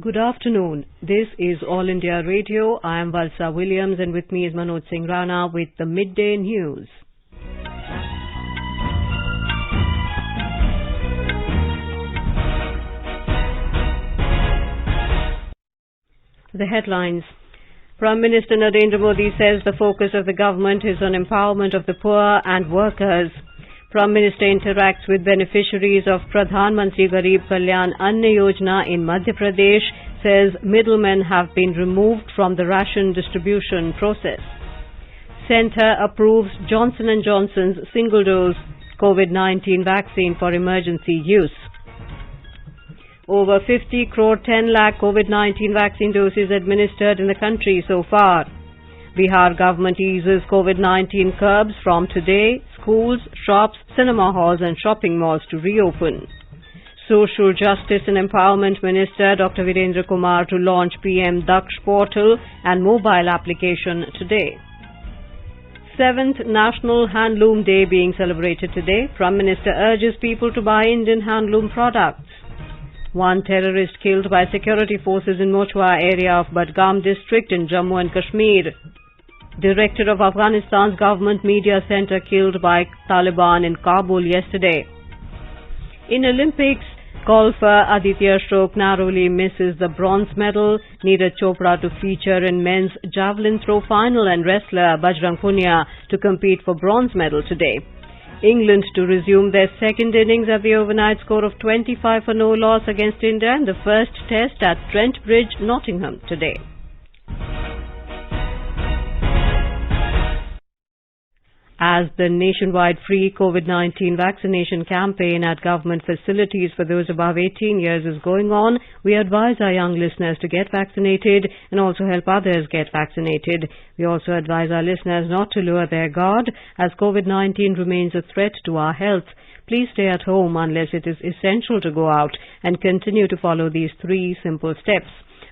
Good afternoon. This is All India Radio. I am Valsa Williams and with me is Manoj Singh Rana with the Midday News. The headlines. Prime Minister Narendra Modi says the focus of the government is on empowerment of the poor and workers. Prime Minister interacts with beneficiaries of Pradhan Mantri Garib Kalyan Anna Yojana in Madhya Pradesh, says middlemen have been removed from the ration distribution process. Centre approves Johnson & Johnson's single-dose COVID-19 vaccine for emergency use. Over 50 crore 10 lakh COVID-19 vaccine doses administered in the country so far. Bihar government eases COVID-19 curbs from today. Schools, shops, cinema halls and shopping malls to reopen. Social Justice and Empowerment Minister Dr. Virendra Kumar to launch PM Daksh portal and mobile application today. 7th National Handloom Day being celebrated today. Prime Minister urges people to buy Indian handloom products. One terrorist killed by security forces in Mochwa area of Budgam district in Jammu and Kashmir. Director of Afghanistan's government media center killed by Taliban in Kabul yesterday. In Olympics, golfer Aditya Ashok narrowly misses the bronze medal. Neeraj Chopra to feature in men's javelin throw final and wrestler Bajrang Punia to compete for bronze medal today. England to resume their second innings at the overnight score of 25 for no loss against India in the first test at Trent Bridge, Nottingham today. As the nationwide free COVID-19 vaccination campaign at government facilities for those above 18 years is going on, we advise our young listeners to get vaccinated and also help others get vaccinated. We also advise our listeners not to lower their guard as COVID-19 remains a threat to our health. Please stay at home unless it is essential to go out and continue to follow these 3 simple steps.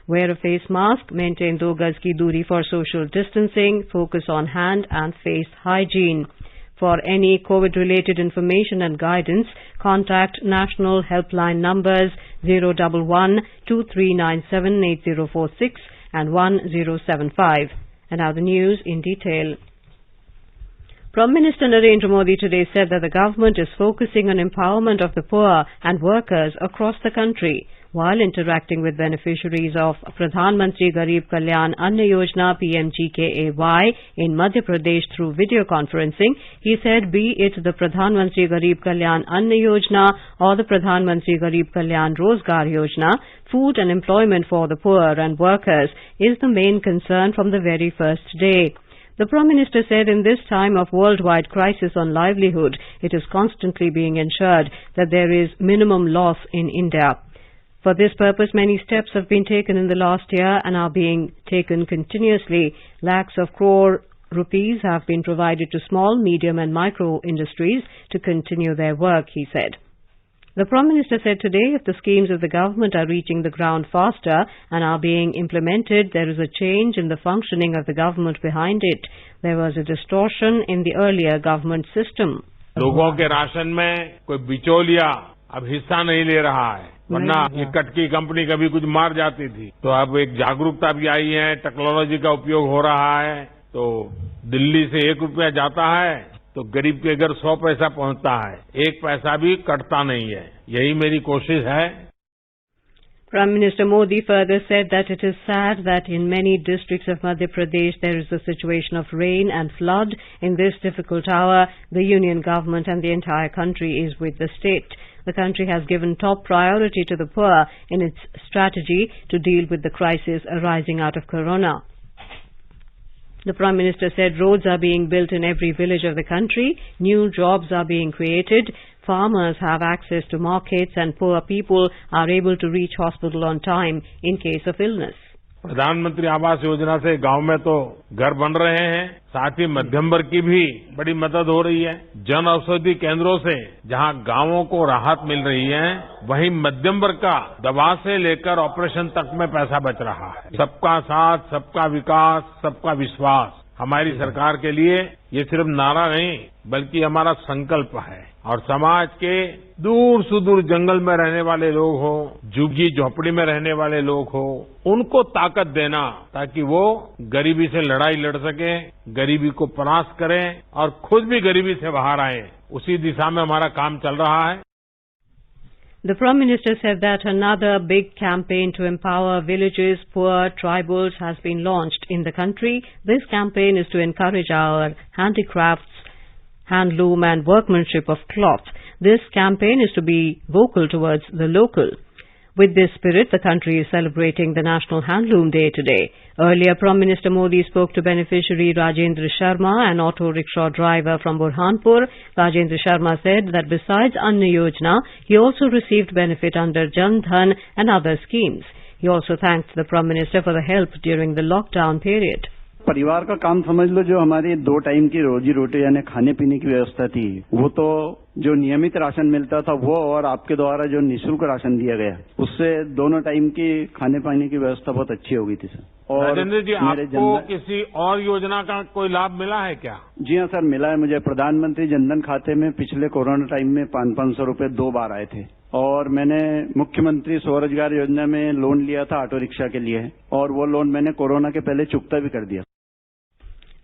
Wear a face mask, maintain 2 gaz ki duri for social distancing, focus on hand and face hygiene. For any COVID-related information and guidance, contact national helpline numbers 011-2397-8046 and 1075. And now the news in detail. Prime Minister Narendra Modi today said that the government is focusing on empowerment of the poor and workers across the country. While interacting with beneficiaries of Pradhan Mantri Garib Kalyan Anna Yojana PMGKAY in Madhya Pradesh through video conferencing, he said be it the Pradhan Mantri Garib Kalyan Anna Yojana or the Pradhan Mantri Garib Kalyan Rozgar Yojana, food and employment for the poor and workers is the main concern from the very first day. The Prime Minister said in this time of worldwide crisis on livelihood, it is constantly being ensured that there is minimum loss in India. For this purpose, many steps have been taken in the last year and are being taken continuously. Lakhs of crore rupees have been provided to small, medium and micro industries to continue their work, he said. The Prime Minister said today if the schemes of the government are reaching the ground faster and are being implemented, there is a change in the functioning of the government behind it. There was a distortion in the earlier government system. लोगों के ration में कोई बिचौलिया अब हिस्सा नहीं ले रहा है, वरना ये कटकी कंपनी कभी कुछ मार जाती थी। तो अब एक जागरूकता भी आई है, टेक्नोलॉजी का उपयोग हो रहा है, तो दिल्ली से 1 रुपया जाता है तो गरीब के घर 100 पैसा पहुंचता है, 1 पैसा भी कटता नहीं है। यही मेरी कोशिश है। Prime Minister Modi further said that it is sad that in many districts of Madhya Pradesh there is a situation of rain and flood. In this difficult hour, the union government and the entire country is with the state. The country has given top priority to the poor in its strategy to deal with the crisis arising out of Corona. The Prime Minister said roads are being built in every village of the country, new jobs are being created, farmers have access to markets and poor people are able to reach hospital on time in case of illness. प्रधानमंत्री आवास योजना से गांव में तो घर बन रहे हैं, साथ ही मध्यम वर्ग की भी बड़ी मदद हो रही है। जन औषधि केंद्रों से जहां गांवों को राहत मिल रही है, वहीं मध्यम वर्ग का दवा से लेकर ऑपरेशन तक में पैसा बच रहा है। सबका साथ, सबका विकास, सबका विश्वास, हमारी सरकार के लिए ये सिर्फ नारा नहीं बल्कि हमारा संकल्प है और समाज के दूर सुदूर जंगल में रहने वाले लोग हो, झुग्गी झोपड़ी में रहने वाले लोग हो, उनको ताकत देना ताकि वो गरीबी से लड़ाई लड़ सके, गरीबी को परास्त करें और खुद भी गरीबी से बाहर आए, उसी दिशा में हमारा काम चल रहा है। The Prime Minister said that another big campaign to empower villages, poor, tribals has been launched in the country. This campaign is to encourage our handicrafts, handloom and workmanship of cloth. This campaign is to be vocal towards the local. With this spirit, the country is celebrating the National Handloom Day today. Earlier, Prime Minister Modi spoke to beneficiary Rajendra Sharma, an auto rickshaw driver from Burhanpur. Rajendra Sharma said that besides Anna Yojana, he also received benefit under Jan Dhan and other schemes. He also thanked the Prime Minister for the help during the lockdown period. परिवार का काम समझ लो, जो हमारी 2 time की रोजी रोटी यानी खाने पीने की व्यवस्था थी, वो तो जो नियमित राशन मिलता था वो और आपके द्वारा जो निःशुल्क राशन दिया गया, उससे दोनों टाइम की खाने पाने की व्यवस्था बहुत अच्छी हो गई थी सर। और राजेंद्र जी, आपको किसी और योजना का कोई लाभ मिला है क्या? जी हाँ सर, मिला है मुझे। प्रधानमंत्री जनधन खाते में पिछले कोरोना टाइम में 500 रुपए 2 बार आए थे और मैंने मुख्यमंत्री स्वरोजगार योजना में लोन लिया था ऑटो रिक्शा के लिए और वो लोन मैंने कोरोना के पहले चुकता भी कर दिया।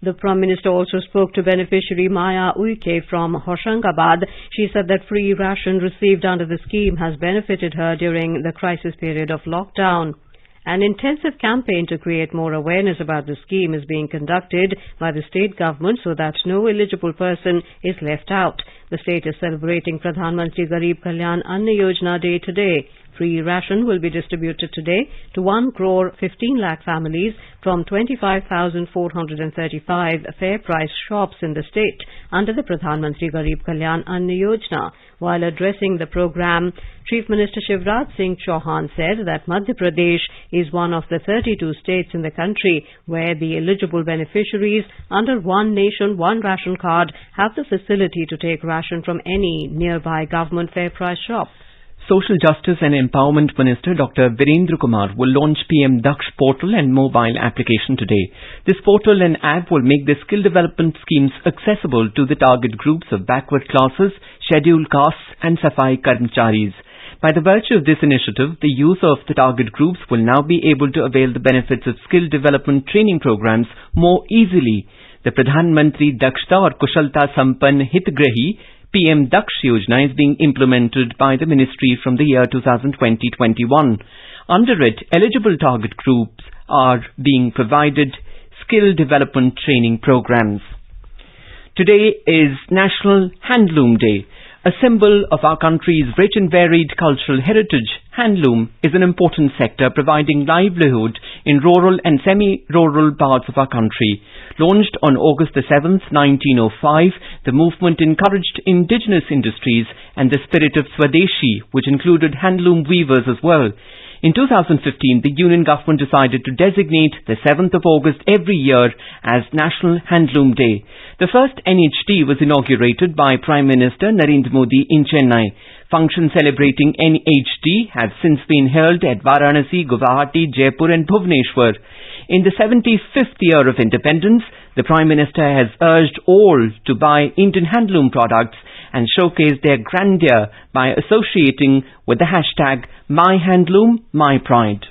The Prime Minister also spoke to beneficiary Maya Uike from Hoshangabad. She said that free ration received under the scheme has benefited her during the crisis period of lockdown. An intensive campaign to create more awareness about the scheme is being conducted by the state government so that no eligible person is left out. The state is celebrating Pradhan Mantri Garib Kalyan Anna Yojana Day today. Free ration will be distributed today to 1 crore 15 lakh families from 25,435 fair price shops in the state under the Pradhan Mantri Garib Kalyan Anna Yojana. While addressing the program, Chief Minister Shivraj Singh Chauhan said that Madhya Pradesh is one of the 32 states in the country where the eligible beneficiaries under One Nation, One Ration card have the facility to take ration from any nearby government fair price shop. Social Justice and Empowerment Minister Dr. Virendra Kumar will launch PM Daksh portal and mobile application today. This portal and app will make the skill development schemes accessible to the target groups of backward classes, scheduled castes and Safai Karmcharis. By the virtue of this initiative, the youth of the target groups will now be able to avail the benefits of skill development training programs more easily. The Pradhan Mantri Dakshta or Kushalta Sampann Hitgrahi PM Daksh Yojana is being implemented by the ministry from the year 2020-21. Under it, eligible target groups are being provided skill development training programs. Today is National Handloom Day. A symbol of our country's rich and varied cultural heritage, handloom is an important sector providing livelihood in rural and semi-rural parts of our country. Launched on August 7, 1905, the movement encouraged indigenous industries and the spirit of Swadeshi, which included handloom weavers as well. In 2015, the Union government decided to designate the 7th of August every year as National Handloom Day. The first NHD was inaugurated by Prime Minister Narendra Modi in Chennai. Functions celebrating NHD have since been held at Varanasi, Guwahati, Jaipur and Bhubaneswar. In the 75th year of independence, the Prime Minister has urged all to buy Indian handloom products and showcase their grandeur by associating with the hashtag #MyHandloom, MyPride.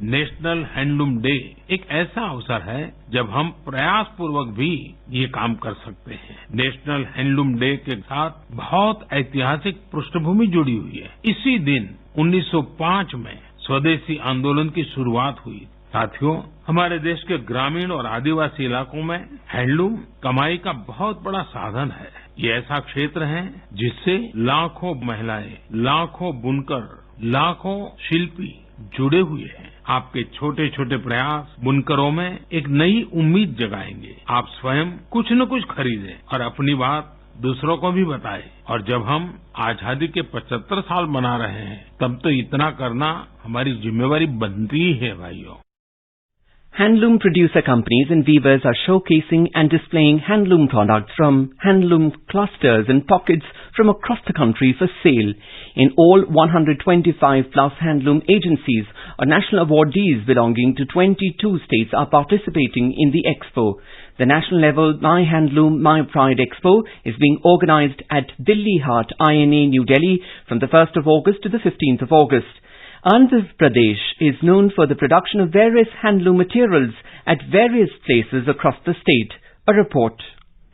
National handloom day एक ऐसा अवसर है जब हम प्रयास पूर्वक भी ये काम कर सकते हैं। नेशनल हैंडलूम डे के साथ बहुत ऐतिहासिक पृष्ठभूमि जुड़ी हुई है। इसी दिन 1905 में स्वदेशी आंदोलन की शुरुआत हुई। साथियों, हमारे देश के ग्रामीण और आदिवासी इलाकों में हैंडलूम कमाई का बहुत बड़ा साधन है। ये ऐसा क्षेत्र है जिससे लाखों महिलाएं, लाखों बुनकर, लाखों शिल्पी जुड़े हुए हैं। आपके छोटे छोटे प्रयास बुनकरों में एक नई उम्मीद जगाएंगे। आप स्वयं कुछ न कुछ खरीदें और अपनी बात दूसरों को भी बताएं। और जब हम आजादी के 75 साल मना रहे हैं, तब तो इतना करना हमारी जिम्मेवारी बनती ही है भाइयों। Handloom producer companies and weavers are showcasing and displaying handloom products from handloom clusters and pockets from across the country for sale. In all 125 plus handloom agencies or national awardees belonging to 22 states are participating in the expo. The national level My Handloom, My Pride Expo is being organized at Delhi Haat, INA, New Delhi from the 1st of August to the 15th of August. Andhra Pradesh is known for the production of various handloom materials at various places across the state. A report.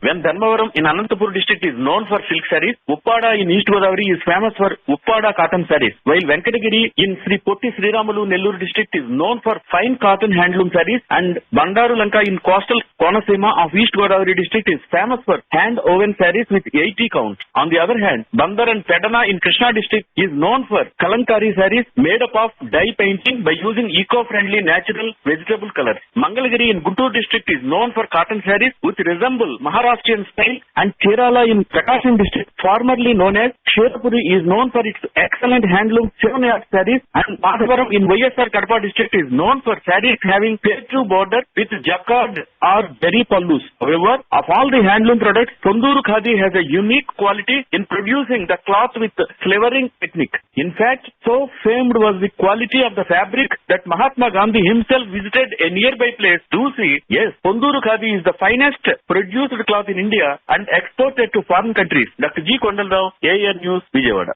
When Dharmavaram in Anantapur district is known for silk sarees, Uppada in East Godavari is famous for Uppada cotton sarees, while Venkatagiri in Sri Potti Sriramalu Nellore district is known for fine cotton handloom sarees, and Bandaru Lanka in coastal Konasema of East Godavari district is famous for hand woven sarees with 80 counts. On the other hand, Bandar and Pedana in Krishna district is known for Kalankari sarees made up of dye painting by using eco-friendly natural vegetable colors. Mangalagiri in Guntur district is known for cotton sarees which resemble Maharashtrian style, and Kerala in Prakasam district, formerly known as Sherapuri, is known for its excellent handloom 7-yard sarees, and Madhavaram in YSR Kadapa district is known for sarees having pay-through border with jacquard or berry pallus. However, of all the handloom products, Konduru Khadi has a unique quality in producing the cloth with flavoring technique. In fact, so famed was the quality of the fabric that Mahatma Gandhi himself visited a nearby place to see, yes, Konduru Khadi is the finest produced cloth in India and exported to foreign countries. Dr. G. Kondalrao, AR News, Vijayawada.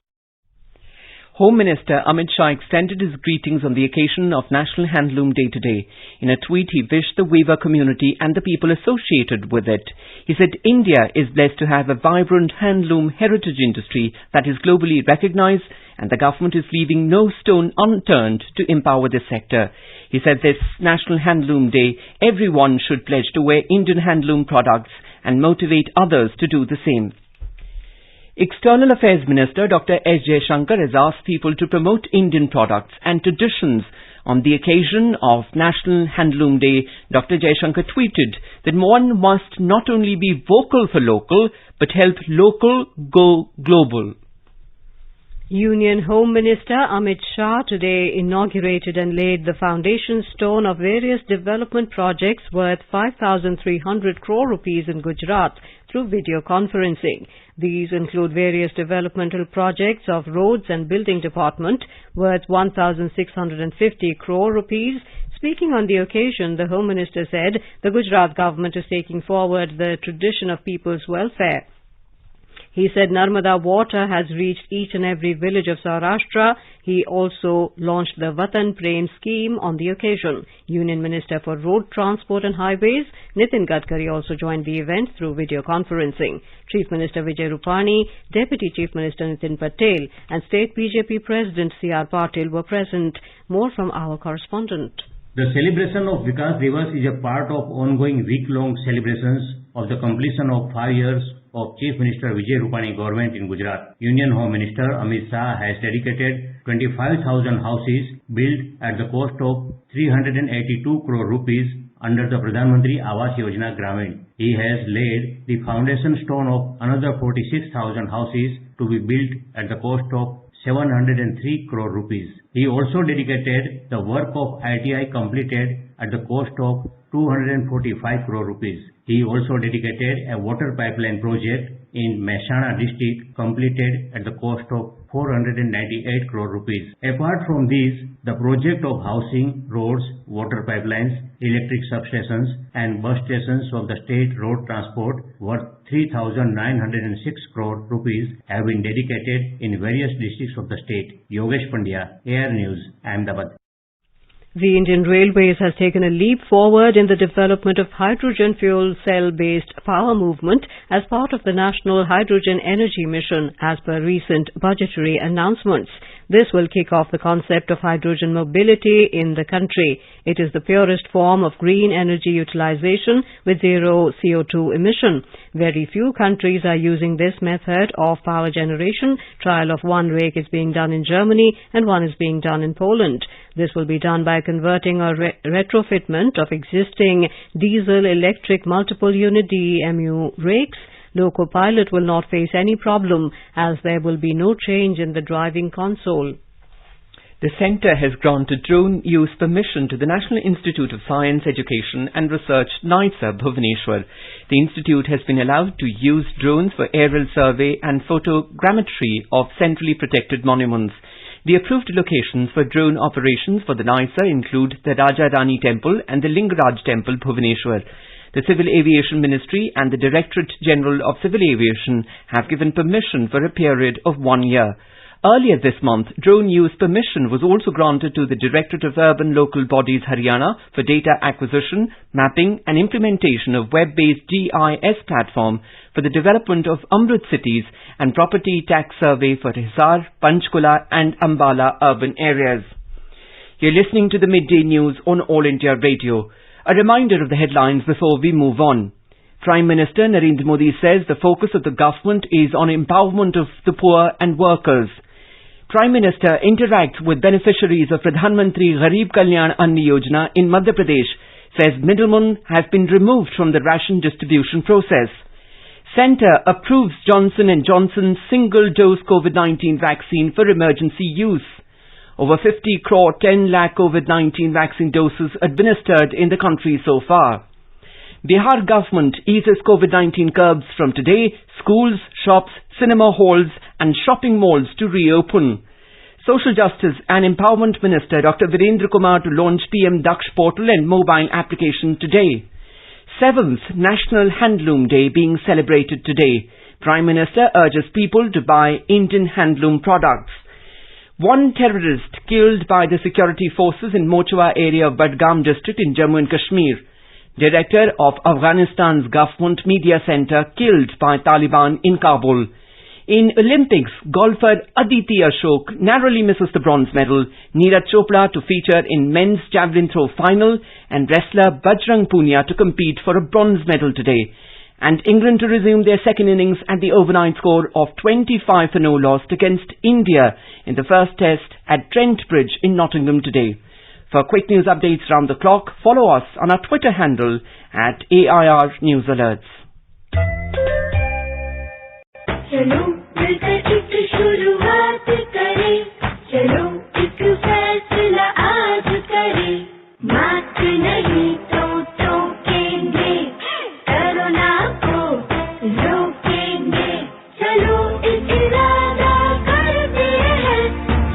Home Minister Amit Shah extended his greetings on the occasion of National Handloom Day today. In a tweet, he wished the weaver community and the people associated with it. He said India is blessed to have a vibrant handloom heritage industry that is globally recognized, and the government is leaving no stone unturned to empower this sector. He said this National Handloom Day, everyone should pledge to wear Indian handloom products and motivate others to do the same. External Affairs Minister Dr. S. Jaishankar has asked people to promote Indian products and traditions. On the occasion of National Handloom Day, Dr. Jaishankar tweeted that one must not only be vocal for local, but help local go global. Union Home Minister Amit Shah today inaugurated and laid the foundation stone of various development projects worth 5,300 crore rupees in Gujarat through video conferencing. These include various developmental projects of roads and building department worth 1,650 crore rupees. Speaking on the occasion, the Home Minister said the Gujarat government is taking forward the tradition of people's welfare. He said Narmada water has reached each and every village of Saurashtra. He also launched the Vatan Prem scheme on the occasion. Union Minister for Road Transport and Highways, Nitin Gadkari, also joined the event through video conferencing. Chief Minister Vijay Rupani, Deputy Chief Minister Nitin Patel and State BJP President C.R. Patil were present. More from our correspondent. The celebration of Vikas Divas is a part of ongoing week-long celebrations of the completion of 5 years of Chief Minister Vijay Rupani government in Gujarat. Union Home Minister Amit Shah has dedicated 25,000 houses built at the cost of 382 crore rupees under the Pradhan Mantri Awas Yojana Gramin. He has laid the foundation stone of another 46,000 houses to be built at the cost of 703 crore rupees. He also dedicated the work of ITI completed at the cost of 245 crore rupees. He also dedicated a water pipeline project in Mehsana district completed at the cost of 498 crore rupees. Apart from these, the project of housing, roads, water pipelines, electric substations and bus stations of the state road transport worth 3,906 crore rupees have been dedicated in various districts of the state. Yogesh Pandya, AR News, Ahmedabad. The Indian Railways has taken a leap forward in the development of hydrogen fuel cell-based power movement as part of the National Hydrogen Energy Mission as per recent budgetary announcements. This will kick off the concept of hydrogen mobility in the country. It is the purest form of green energy utilization with zero CO2 emission. Very few countries are using this method of power generation. Trial of one rake is being done in Germany and one is being done in Poland. This will be done by converting or retrofitment of existing diesel-electric multiple-unit DEMU rakes. Loco Pilot will not face any problem as there will be no change in the driving console. The centre has granted drone use permission to the National Institute of Science, Education and Research, NISA, Bhubaneswar. The institute has been allowed to use drones for aerial survey and photogrammetry of centrally protected monuments. The approved locations for drone operations for the NISA include the Raja Rani Temple and the Lingaraj Temple, Bhubaneswar. The Civil Aviation Ministry and the Directorate General of Civil Aviation have given permission for a period of 1 year. Earlier this month, drone use permission was also granted to the Directorate of Urban Local Bodies Haryana for data acquisition, mapping and implementation of web-based GIS platform for the development of Amrit cities and property tax survey for Hisar, Panchkula and Ambala urban areas. You're listening to the Midday News on All India Radio. A reminder of the headlines before we move on. Prime Minister Narendra Modi says the focus of the government is on empowerment of the poor and workers. Prime Minister interacts with beneficiaries of Pradhan Mantri Garib Kalyan Ann Yojana in Madhya Pradesh, says middlemen have been removed from the ration distribution process. Centre approves Johnson & Johnson's single-dose COVID-19 vaccine for emergency use. Over 50 crore 10 lakh COVID-19 vaccine doses administered in the country so far. Bihar government eases COVID-19 curbs from today. Schools, shops, cinema halls and shopping malls to reopen. Social Justice and Empowerment Minister Dr. Virendra Kumar to launch PM Daksh portal and mobile application today. 7th National Handloom Day being celebrated today. Prime Minister urges people to buy Indian handloom products. One terrorist killed by the security forces in Mochwa area of Badgam district in Jammu and Kashmir. Director of Afghanistan's Government Media Center killed by Taliban in Kabul. In Olympics, golfer Aditi Ashok narrowly misses the bronze medal. Neeraj Chopra to feature in men's javelin throw final and wrestler Bajrang Punia to compete for a bronze medal today. And England to resume their second innings at the overnight score of 25 for no loss against India in the first test at Trent Bridge in Nottingham today. For quick news updates round the clock, follow us on our Twitter handle at AIR News Alerts. चलो मिलकर एक शुरुआत करें, चलो एक फैसला आज करें, मास्क नहीं तो टोकेंगे, कोरोना को रोकेंगे, चलो एक इरादा करते हैं,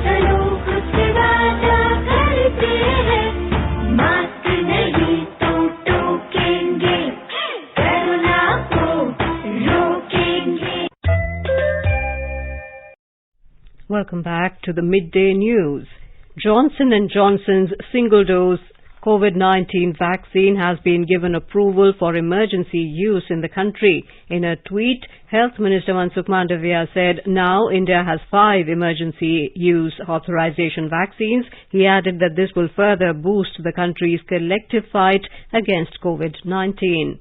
चलो कुछ वादा करते हैं, मास्क नहीं तो टोकेंगे, कोरोना को रोकेंगे. Welcome back to the Midday News. Johnson & Johnson's single-dose COVID-19 vaccine has been given approval for emergency use in the country. In a tweet, Health Minister Mansukh Mandavia said now India has 5 emergency use authorization vaccines. He added that this will further boost the country's collective fight against COVID-19.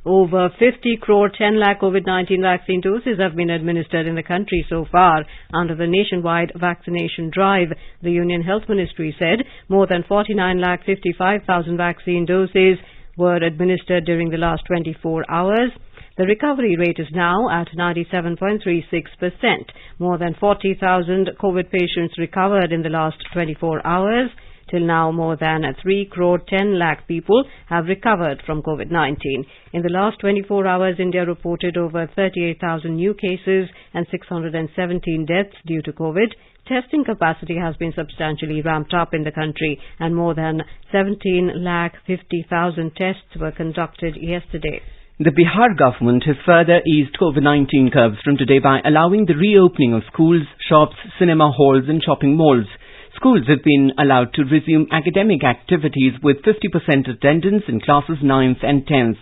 Over 50 crore 10 lakh COVID-19 vaccine doses have been administered in the country so far under the nationwide vaccination drive. The Union Health Ministry said more than 49 lakh 55,000 vaccine doses were administered during the last 24 hours. The recovery rate is now at 97.36%. More than 40,000 COVID patients recovered in the last 24 hours. Till now, more than 3 crore 10 lakh people have recovered from COVID-19. In the last 24 hours, India reported over 38,000 new cases and 617 deaths due to COVID. Testing capacity has been substantially ramped up in the country and more than 17 lakh 50,000 tests were conducted yesterday. The Bihar government has further eased COVID-19 curbs from today by allowing the reopening of schools, shops, cinema halls and shopping malls. Schools have been allowed to resume academic activities with 50% attendance in classes 9th and 10th.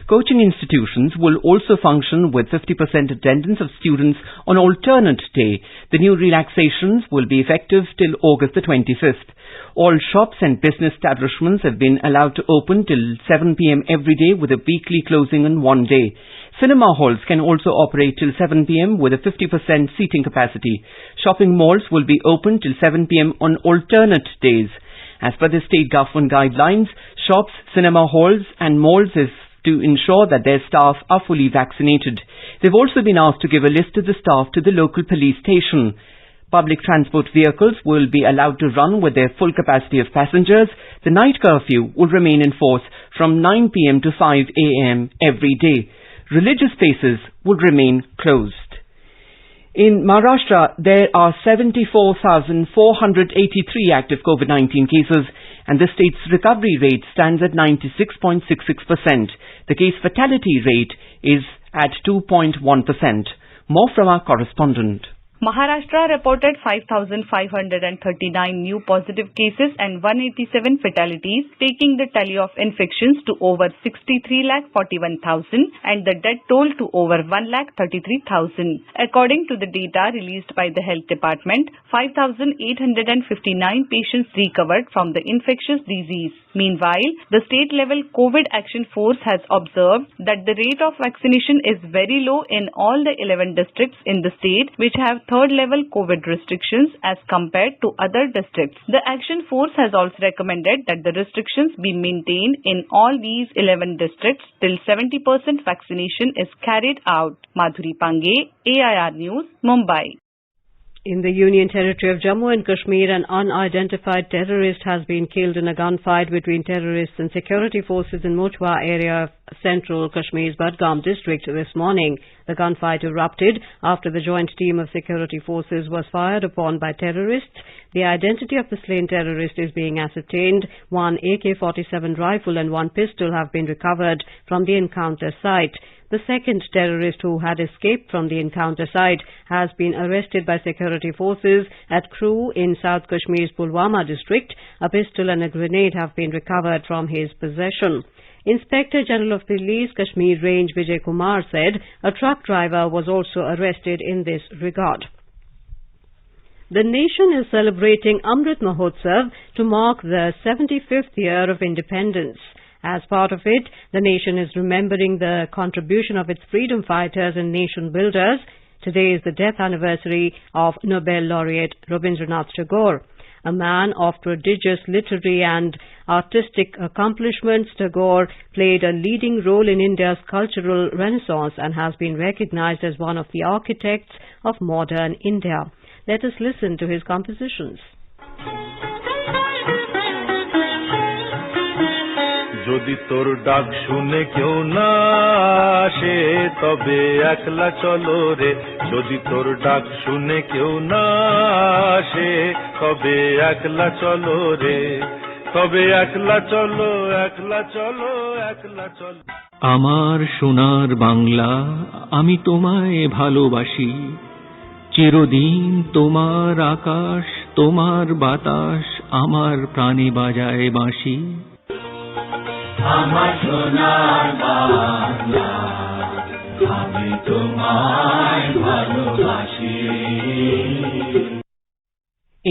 Coaching institutions will also function with 50% attendance of students on alternate day. The new relaxations will be effective till August the 25th. All shops and business establishments have been allowed to open till 7 p.m. every day with a weekly closing on one day. Cinema halls can also operate till 7 p.m. with a 50% seating capacity. Shopping malls will be open till 7 p.m. on alternate days. As per the state government guidelines, shops, cinema halls and malls is to ensure that their staff are fully vaccinated. They've also been asked to give a list of the staff to the local police station. Public transport vehicles will be allowed to run with their full capacity of passengers. The night curfew will remain in force from 9 p.m. to 5 a.m. every day. Religious spaces will remain closed. In Maharashtra, there are 74,483 active COVID-19 cases and the state's recovery rate stands at 96.66%. The case fatality rate is at 2.1%. More from our correspondent. Maharashtra reported 5,539 new positive cases and 187 fatalities, taking the tally of infections to over 63,41,000 and the death toll to over 1,33,000. According to the data released by the Health Department, 5,859 patients recovered from the infectious disease. Meanwhile, the state-level COVID Action Force has observed that the rate of vaccination is very low in all the 11 districts in the state which have third-level COVID restrictions as compared to other districts. The Action Force has also recommended that the restrictions be maintained in all these 11 districts till 70% vaccination is carried out. Madhuri Pange, AIR News, Mumbai. In the Union Territory of Jammu and Kashmir, an unidentified terrorist has been killed in a gunfight between terrorists and security forces in Mochwa area of central Kashmir's Budgam district this morning. The gunfight erupted after the joint team of security forces was fired upon by terrorists. The identity of the slain terrorist is being ascertained. One AK-47 rifle and one pistol have been recovered from the encounter site. The second terrorist who had escaped from the encounter site has been arrested by security forces at Crew in South Kashmir's Pulwama district. A pistol and a grenade have been recovered from his possession. Inspector General of Police Kashmir Range Vijay Kumar said a truck driver was also arrested in this regard. The nation is celebrating Amrit Mahotsav to mark the 75th year of independence. As part of it, the nation is remembering the contribution of its freedom fighters and nation builders. Today is the death anniversary of Nobel laureate Rabindranath Tagore. A man of prodigious literary and artistic accomplishments, Tagore played a leading role in India's cultural renaissance and has been recognized as one of the architects of modern India. Let us listen to his compositions. যদি তোর ডাক শুনে কেউ না আসে তবে একলা চলো রে যদি তোর ডাক শুনে কেউ না আসে তবে একলা চলো রে তবে একলা চলো একলা চলো একলা চলো আমার সোনার বাংলা আমি তোমায় ভালোবাসি চিরদিন তোমার আকাশ তোমার বাতাস আমার প্রাণে বাজায় বাঁশি আমার সোনার বাংলা আমি তোমায় ভালোবাসি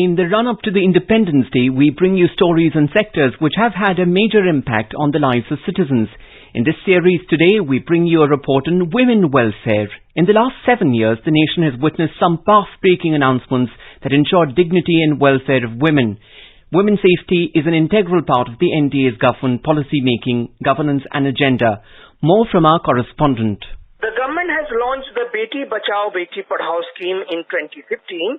In the run-up to the Independence Day, we bring you stories and sectors which have had a major impact on the lives of citizens. In this series today, we bring you a report on women welfare. In the last 7 years, the nation has witnessed some path-breaking announcements that ensure dignity and welfare of women. Women's safety is an integral part of the NDA's government policy-making, governance and agenda. More from our correspondent. The government has launched the Beti Bachao Beti Padhao scheme in 2015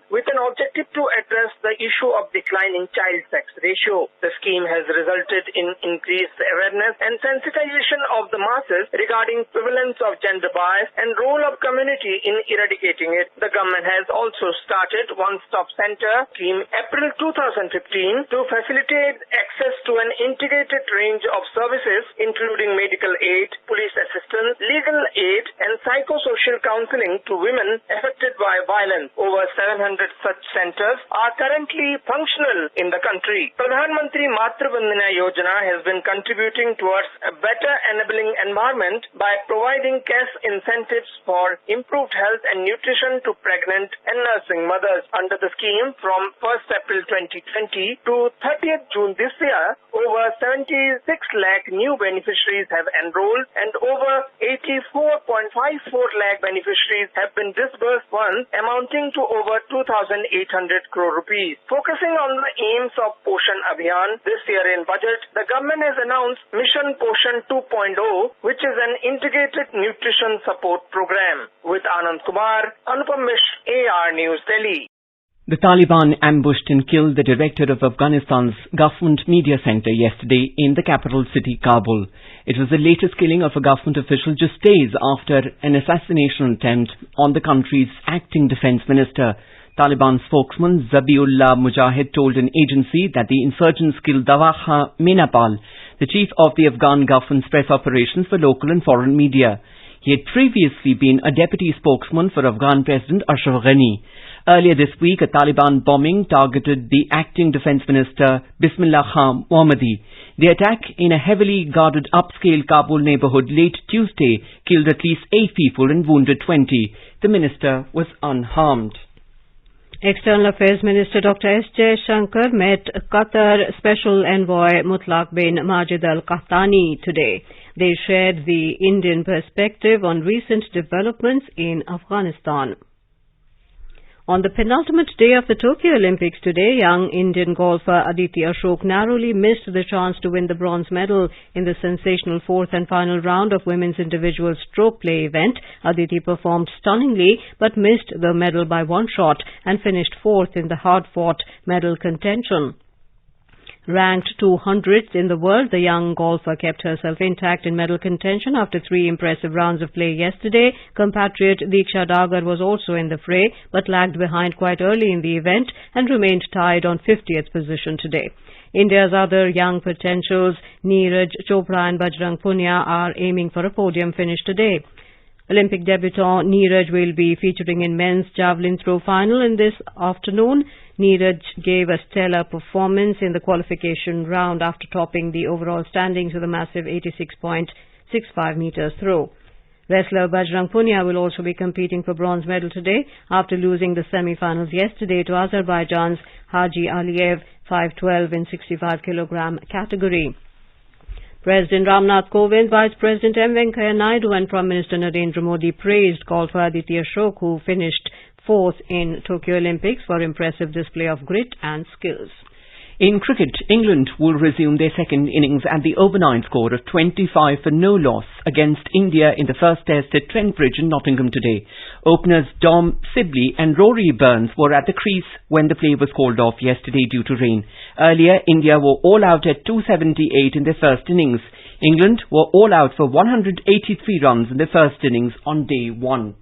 with an objective to address the issue of declining child sex ratio. The scheme has resulted in increased awareness and sensitization of the masses regarding prevalence of gender bias and role of community in eradicating it. The government has also started One-Stop Center scheme April 2015 to facilitate access to an integrated range of services including medical aid, police assistance, legal aid, and psychosocial counseling to women affected by violence. Over 700 such centers are currently functional in the country. Pradhan Mantri Matru Vandana Yojana has been contributing towards a better enabling environment by providing cash incentives for improved health and nutrition to pregnant and nursing mothers. Under the scheme, from 1st April 2020 to 30th June this year, over 76 lakh new beneficiaries have enrolled and over 84.54 lakh beneficiaries have been disbursed funds amounting to over 2,800 crore rupees. Focusing on the aims of Poshan Abhiyan, this year in budget, the government has announced Mission Poshan 2.0, which is an integrated nutrition support program. With Anand Kumar, Anupam Mishra, AR News, Delhi. The Taliban ambushed and killed the director of Afghanistan's government media center yesterday in the capital city, Kabul. It was the latest killing of a government official just days after an assassination attempt on the country's acting defense minister. Taliban spokesman Zabiullah Mujahid told an agency that the insurgents killed Dawaha Menapal, the chief of the Afghan government's press operations for local and foreign media. He had previously been a deputy spokesman for Afghan President Ashraf Ghani. Earlier this week, a Taliban bombing targeted the acting defense minister Bismillah Khan Mohammadi. The attack in a heavily guarded upscale Kabul neighborhood late Tuesday killed at least 8 people and wounded 20. The minister was unharmed. External Affairs Minister Dr. S. Jaishankar met Qatar Special Envoy Mutlaq bin Majid al-Qahtani today. They shared the Indian perspective on recent developments in Afghanistan. On the penultimate day of the Tokyo Olympics today, young Indian golfer Aditi Ashok narrowly missed the chance to win the bronze medal in the sensational fourth and final round of women's individual stroke play event. Aditi performed stunningly but missed the medal by one shot and finished fourth in the hard-fought medal contention. Ranked 200th in the world, the young golfer kept herself intact in medal contention after 3 impressive rounds of play yesterday. Compatriot Diksha Dagar was also in the fray, but lagged behind quite early in the event and remained tied on 50th position today. India's other young potentials, Neeraj Chopra and Bajrang Punia, are aiming for a podium finish today. Olympic debutant Neeraj will be featuring in men's javelin throw final in this afternoon. Neeraj gave a stellar performance in the qualification round after topping the overall standings with a massive 86.65 meters throw. Wrestler Bajrang Punia will also be competing for bronze medal today after losing the semi-finals yesterday to Azerbaijan's Haji Aliyev 512 in 65 kilogram category. President Ramnath Kovind, Vice President M. Venkaiah Naidu and Prime Minister Narendra Modi praised golfer Aditi Ashok, who finished fourth in Tokyo Olympics, for impressive display of grit and skills. In cricket, England will resume their second innings at the overnight score of 25 for no loss against India in the first test at Trent Bridge in Nottingham today. Openers Dom Sibley and Rory Burns were at the crease when the play was called off yesterday due to rain. Earlier, India were all out at 278 in their first innings. England were all out for 183 runs in their first innings on day 1.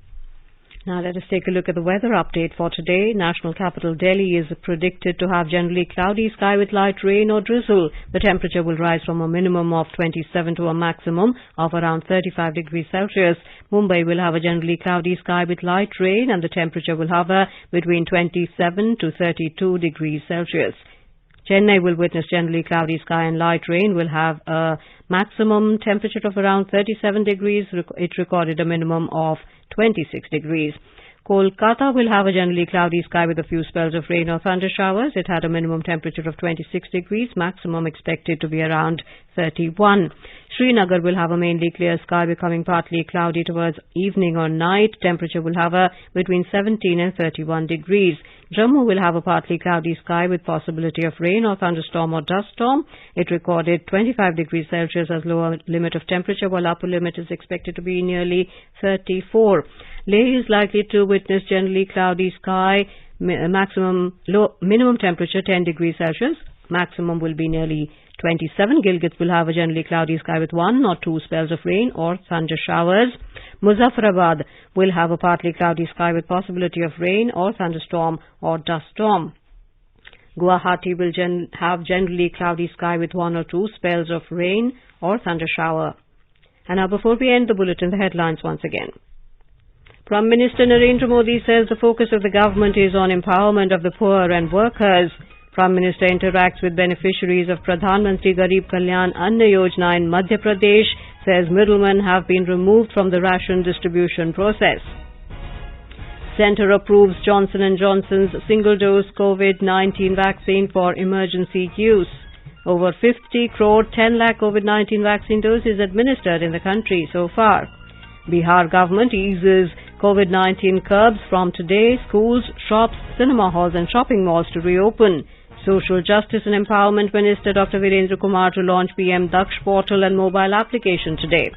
Now let us take a look at the weather update for today. National capital Delhi is predicted to have generally cloudy sky with light rain or drizzle. The temperature will rise from a minimum of 27 to a maximum of around 35 degrees Celsius. Mumbai will have a generally cloudy sky with light rain and the temperature will hover between 27 to 32 degrees Celsius. Chennai will witness generally cloudy sky and light rain, will have a maximum temperature of around 37 degrees. It recorded a minimum of 26 degrees. Kolkata will have a generally cloudy sky with a few spells of rain or thunder showers. It had a minimum temperature of 26 degrees, maximum expected to be around 31. Srinagar will have a mainly clear sky becoming partly cloudy towards evening or night. Temperature will hover between 17 and 31 degrees. Jammu will have a partly cloudy sky with possibility of rain or thunderstorm or dust storm. It recorded 25 degrees Celsius as lower limit of temperature, while upper limit is expected to be nearly 34. Leh is likely to witness generally cloudy sky, minimum temperature 10 degrees Celsius. Maximum will be nearly 27. Gilgit will have a generally cloudy sky with 1 or 2 spells of rain or thunder showers. Muzaffarabad will have a partly cloudy sky with possibility of rain or thunderstorm or dust storm. Guwahati will have generally cloudy sky with 1 or 2 spells of rain or thunder shower. And now before we end the bulletin, the headlines once again. Prime Minister Narendra Modi says the focus of the government is on empowerment of the poor and workers. Prime Minister interacts with beneficiaries of Pradhan Mantri Garib Kalyan Anna Yojana in Madhya Pradesh, says middlemen have been removed from the ration distribution process. Centre approves Johnson & Johnson's single-dose COVID-19 vaccine for emergency use. Over 50 crore 10 lakh COVID-19 vaccine doses administered in the country so far. Bihar government eases COVID-19 curbs from today. Schools, shops, cinema halls and shopping malls to reopen. Social Justice and Empowerment Minister Dr. Virendra Kumar to launch PM Daksh portal and mobile application today.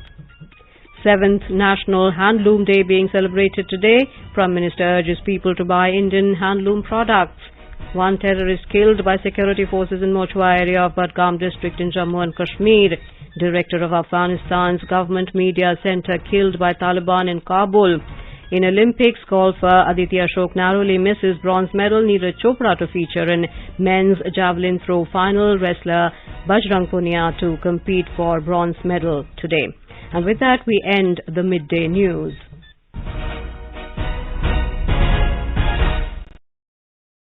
7th National Handloom Day being celebrated today. Prime Minister urges people to buy Indian handloom products. One terrorist killed by security forces in Mochwa area of Budgam district in Jammu and Kashmir. Director of Afghanistan's Government Media Center killed by Taliban in Kabul. In Olympics, golfer Aditya Ashok narrowly misses bronze medal. Neeraj Chopra to feature in men's javelin throw final. Wrestler Bajrang Punia to compete for bronze medal today. And with that, we end the midday news.